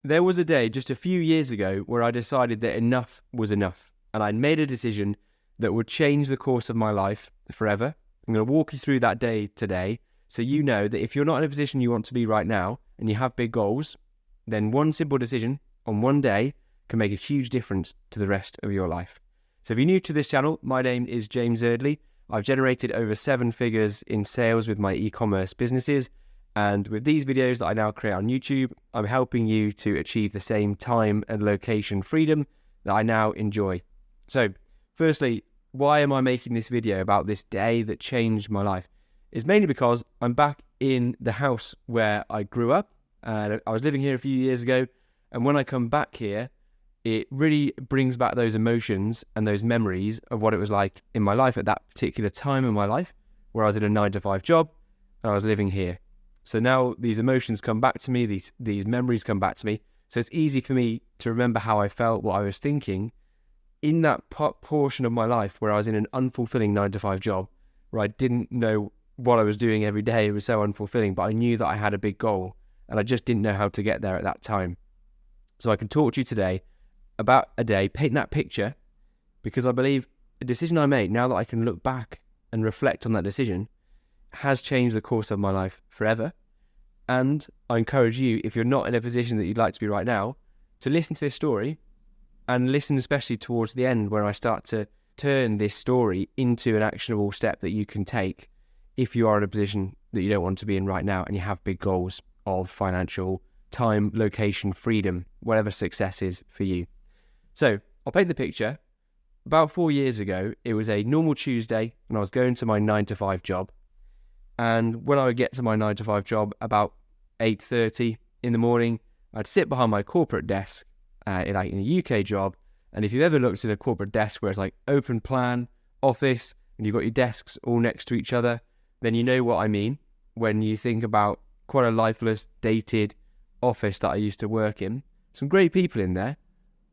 There was a day just a few years ago where I decided that enough was enough, and I'd made a decision that would change the course of my life forever. I'm going to walk you through that day today, so you know that if you're not in a position you want to be right now and you have big goals, then one simple decision on one day can make a huge difference to the rest of your life. So if you're new to this channel, my name is James Eardley. I've generated over 7 figures in sales with my e-commerce businesses. And with these videos that I now create on YouTube, I'm helping you to achieve the same time and location freedom that I now enjoy. So firstly, why am I making this video about this day that changed my life? It's mainly because I'm back in the house where I grew up. I was living here a few years ago. And when I come back here, it really brings back those emotions and those memories of what it was like in my life at that particular time in my life, where I was in a 9-to-5 job and I was living here. So now these emotions come back to me, these memories come back to me. So it's easy for me to remember how I felt, what I was thinking in that portion of my life where I was in an unfulfilling 9-to-5 job, where I didn't know what I was doing every day. It was so unfulfilling, but I knew that I had a big goal and I just didn't know how to get there at that time. So I can talk to you today about a day, paint that picture, because I believe a decision I made, now that I can look back and reflect on that decision, has changed the course of my life forever. And I encourage you, if you're not in a position that you'd like to be right now, to listen to this story and listen especially towards the end where I start to turn this story into an actionable step that you can take if you are in a position that you don't want to be in right now and you have big goals of financial, time, location, freedom, whatever success is for you. So I'll paint the picture. About 4 years ago, it was a normal Tuesday and I was going to my 9-to-5 job. And when I would get to my 9-to-5 job about 8:30 in the morning, I'd sit behind my corporate desk in a UK job. And if you've ever looked at a corporate desk where it's like open plan, office, and you've got your desks all next to each other, then you know what I mean when you think about quite a lifeless, dated office that I used to work in. Some great people in there,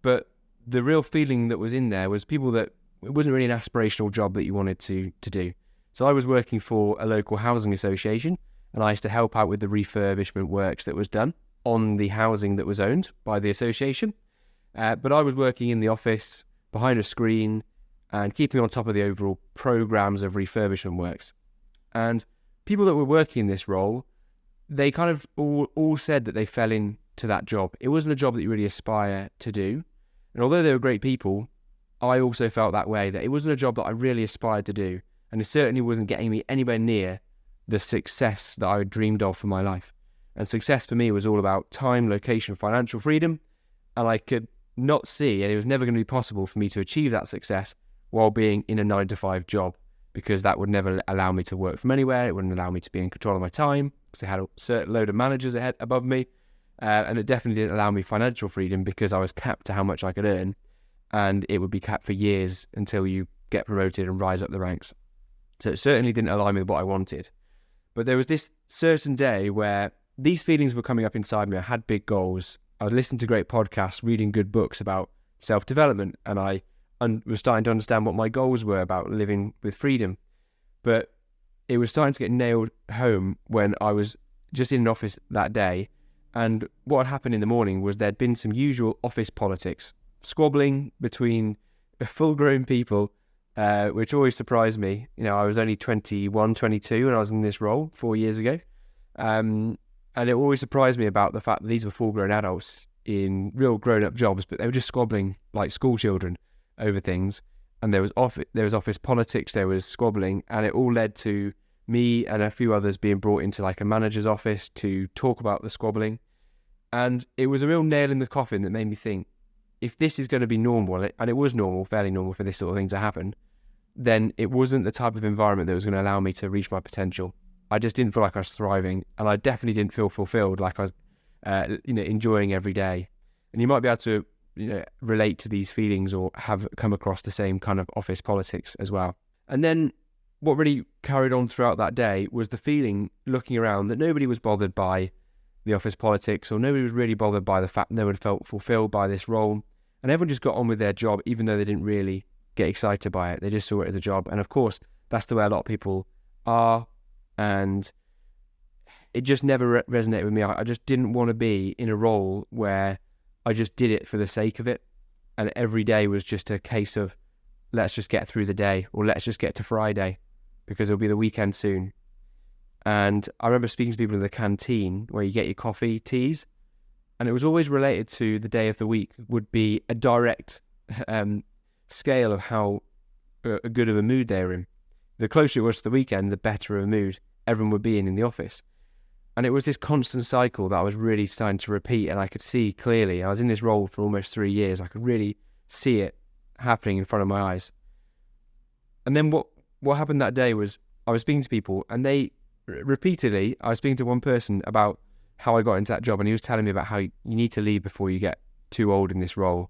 but the real feeling that was in there was people that it wasn't really an aspirational job that you wanted to do. So I was working for a local housing association and I used to help out with the refurbishment works that was done on the housing that was owned by the association. But I was working in the office behind a screen and keeping on top of the overall programs of refurbishment works. And people that were working in this role, they kind of all said that they fell into that job. It wasn't a job that you really aspire to do. And although they were great people, I also felt that way, that it wasn't a job that I really aspired to do. And it certainly wasn't getting me anywhere near the success that I had dreamed of for my life. And success for me was all about time, location, financial freedom. And I could not see, and it was never going to be possible for me to achieve that success while being in a 9-to-5 job, because that would never allow me to work from anywhere. It wouldn't allow me to be in control of my time, because I had a certain load of managers above me. And it definitely didn't allow me financial freedom because I was capped to how much I could earn. And it would be capped for years until you get promoted and rise up the ranks. So it certainly didn't align with what I wanted. But there was this certain day where these feelings were coming up inside me. I had big goals. I was listening to great podcasts, reading good books about self-development, and I was starting to understand what my goals were about living with freedom. But it was starting to get nailed home when I was just in an office that day. And what had happened in the morning was there'd been some usual office politics, squabbling between full-grown people, which always surprised me. You know, I was only 21, 22 when I was in this role 4 years ago. And it always surprised me about the fact that these were full-grown adults in real grown-up jobs, but they were just squabbling like school children over things. And there was office politics, there was squabbling, and it all led to me and a few others being brought into like a manager's office to talk about the squabbling. And it was a real nail in the coffin that made me think, if this is going to be normal, and it was normal, fairly normal for this sort of thing to happen, then it wasn't the type of environment that was going to allow me to reach my potential. I just didn't feel like I was thriving, and I definitely didn't feel fulfilled, like I was, enjoying every day. And you might be able to, relate to these feelings or have come across the same kind of office politics as well. And then what really carried on throughout that day was the feeling, looking around, that nobody was bothered by the office politics, or nobody was really bothered by the fact that no one felt fulfilled by this role. And everyone just got on with their job, even though they didn't really get excited by it. They just saw it as a job. And of course, that's the way a lot of people are. And it just never resonated with me. I just didn't want to be in a role where I just did it for the sake of it. And every day was just a case of, let's just get through the day, or let's just get to Friday because it'll be the weekend soon. And I remember speaking to people in the canteen where you get your coffee, teas, and it was always related to the day of the week would be a direct scale of how good of a mood they were in. The closer it was to the weekend, the better of a mood everyone would be in the office. And it was this constant cycle that I was really starting to repeat, and I could see clearly. I was in this role for almost 3 years. I could really see it happening in front of my eyes. And then what happened that day was I was speaking to people, and they repeatedly, I was speaking to one person about how I got into that job, and he was telling me about how you need to leave before you get too old in this role.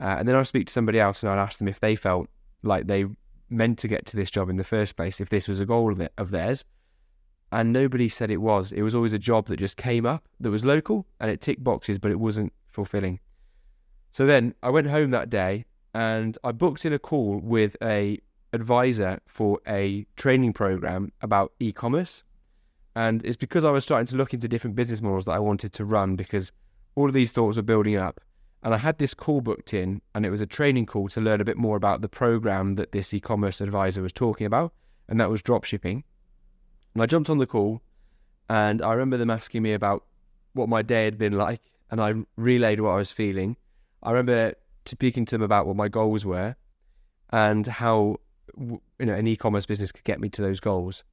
And then I'd speak to somebody else, and I'd ask them if they felt like they meant to get to this job in the first place, if this was a goal of theirs. And nobody said it was. It was always a job that just came up, that was local, and it ticked boxes, but it wasn't fulfilling. So then I went home that day, and I booked in a call with a advisor for a training program about e-commerce. And it's because I was starting to look into different business models that I wanted to run, because all of these thoughts were building up. And I had this call booked in, and it was a training call to learn a bit more about the program that this e-commerce advisor was talking about, and that was dropshipping. And I jumped on the call, and I remember them asking me about what my day had been like, and I relayed what I was feeling. I remember speaking to them about what my goals were and how an e-commerce business could get me to those goals.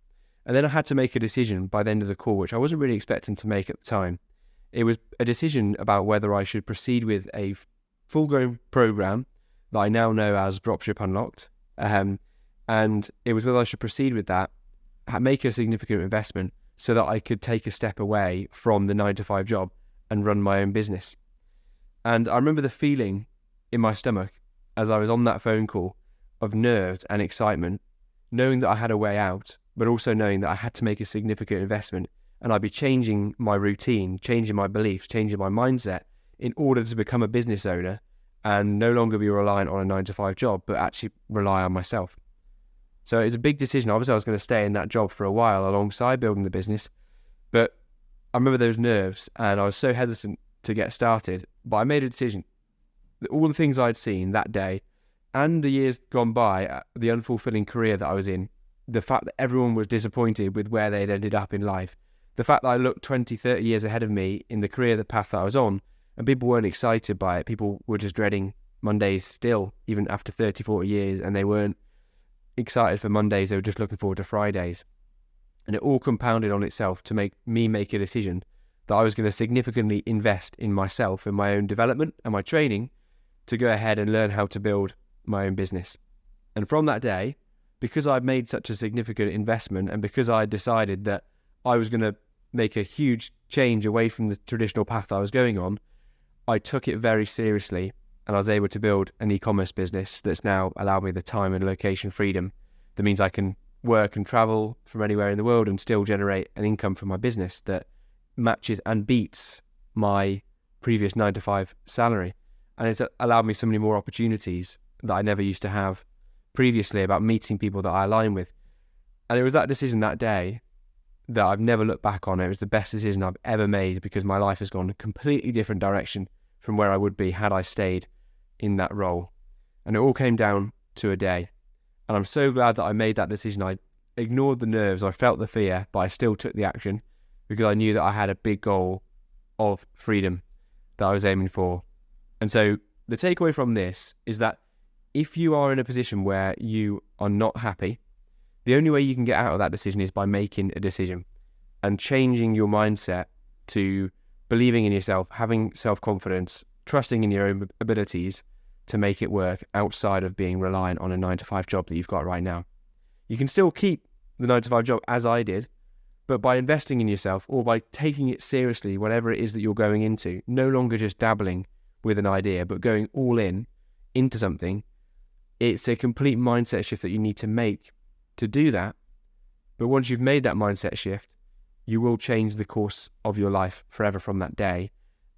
And then I had to make a decision by the end of the call, which I wasn't really expecting to make at the time. It was a decision about whether I should proceed with a full-grown program that I now know as Dropship Unlocked. And it was whether I should proceed with that, make a significant investment so that I could take a step away from the 9-to-5 job and run my own business. And I remember the feeling in my stomach as I was on that phone call of nerves and excitement, knowing that I had a way out, but also knowing that I had to make a significant investment, and I'd be changing my routine, changing my beliefs, changing my mindset in order to become a business owner and no longer be reliant on a 9-to-5 job, but actually rely on myself. So it's a big decision. Obviously, I was going to stay in that job for a while alongside building the business, but I remember those nerves, and I was so hesitant to get started. But I made a decision. All the things I'd seen that day and the years gone by, the unfulfilling career that I was in, the fact that everyone was disappointed with where they'd ended up in life, the fact that I looked 20, 30 years ahead of me in the career, the path that I was on, and people weren't excited by it. People were just dreading Mondays still, even after 30, 40 years, and they weren't excited for Mondays. They were just looking forward to Fridays. And it all compounded on itself to make me make a decision that I was going to significantly invest in myself, in my own development and my training, to go ahead and learn how to build my own business. And from that day, because I'd made such a significant investment, and because I decided that I was going to make a huge change away from the traditional path I was going on, I took it very seriously, and I was able to build an e-commerce business that's now allowed me the time and location freedom. That means I can work and travel from anywhere in the world and still generate an income from my business that matches and beats my previous 9-to-5 salary. And it's allowed me so many more opportunities that I never used to have previously, about meeting people that I align with. And it was that decision that day that I've never looked back on. It was the best decision I've ever made, because my life has gone a completely different direction from where I would be had I stayed in that role. And it all came down to a day. And I'm so glad that I made that decision. I ignored the nerves, I felt the fear, but I still took the action, because I knew that I had a big goal of freedom that I was aiming for. And so the takeaway from this is that if you are in a position where you are not happy, the only way you can get out of that decision is by making a decision and changing your mindset to believing in yourself, having self-confidence, trusting in your own abilities to make it work outside of being reliant on a 9-to-5 job that you've got right now. You can still keep the 9-to-5 job as I did, but by investing in yourself, or by taking it seriously, whatever it is that you're going into, no longer just dabbling with an idea, but going all in into something, it's a complete mindset shift that you need to make to do that. But once you've made that mindset shift, you will change the course of your life forever from that day.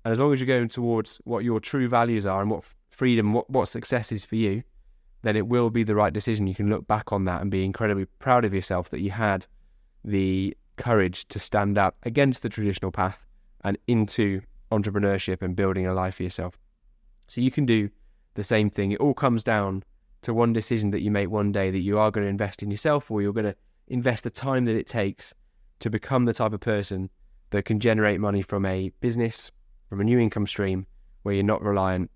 And as long as you're going towards what your true values are and what freedom, what success is for you, then it will be the right decision. You can look back on that and be incredibly proud of yourself that you had the courage to stand up against the traditional path and into entrepreneurship and building a life for yourself. So you can do the same thing. It all comes down to one decision that you make one day, that you are going to invest in yourself, or you're going to invest the time that it takes to become the type of person that can generate money from a business, from a new income stream, where you're not reliant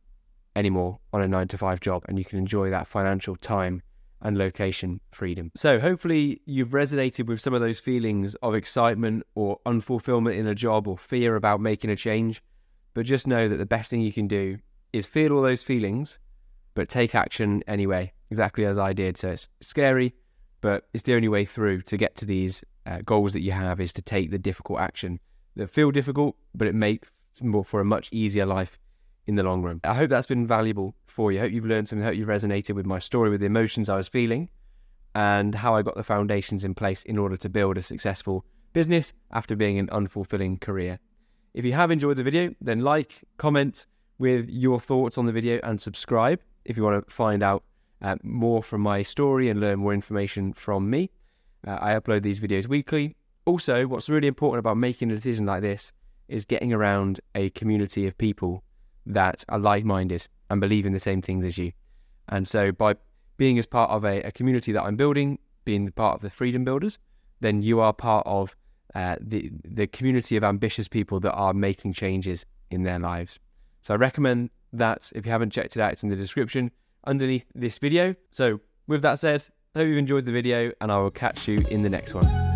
anymore on a 9-to-5 job, and you can enjoy that financial time and location freedom. So hopefully you've resonated with some of those feelings of excitement or unfulfillment in a job or fear about making a change. But just know that the best thing you can do is feel all those feelings, but take action anyway, exactly as I did. So it's scary, but it's the only way through to get to these goals that you have, is to take the difficult action that feel difficult, but it makes for a much easier life in the long run. I hope that's been valuable for you. I hope you've learned something. I hope you've resonated with my story, with the emotions I was feeling, and how I got the foundations in place in order to build a successful business after being an unfulfilling career. If you have enjoyed the video, then like, comment with your thoughts on the video, and subscribe if you want to find out more from my story and learn more information from me. I upload these videos weekly. Also, what's really important about making a decision like this is getting around a community of people that are like-minded and believe in the same things as you. And so by being as part of a community that I'm building, being part of the Freedom Builders, then you are part of the community of ambitious people that are making changes in their lives. So I recommend that. If you haven't checked it out, it's in the description underneath this video. So with that said, I hope you've enjoyed the video, and I will catch you in the next one.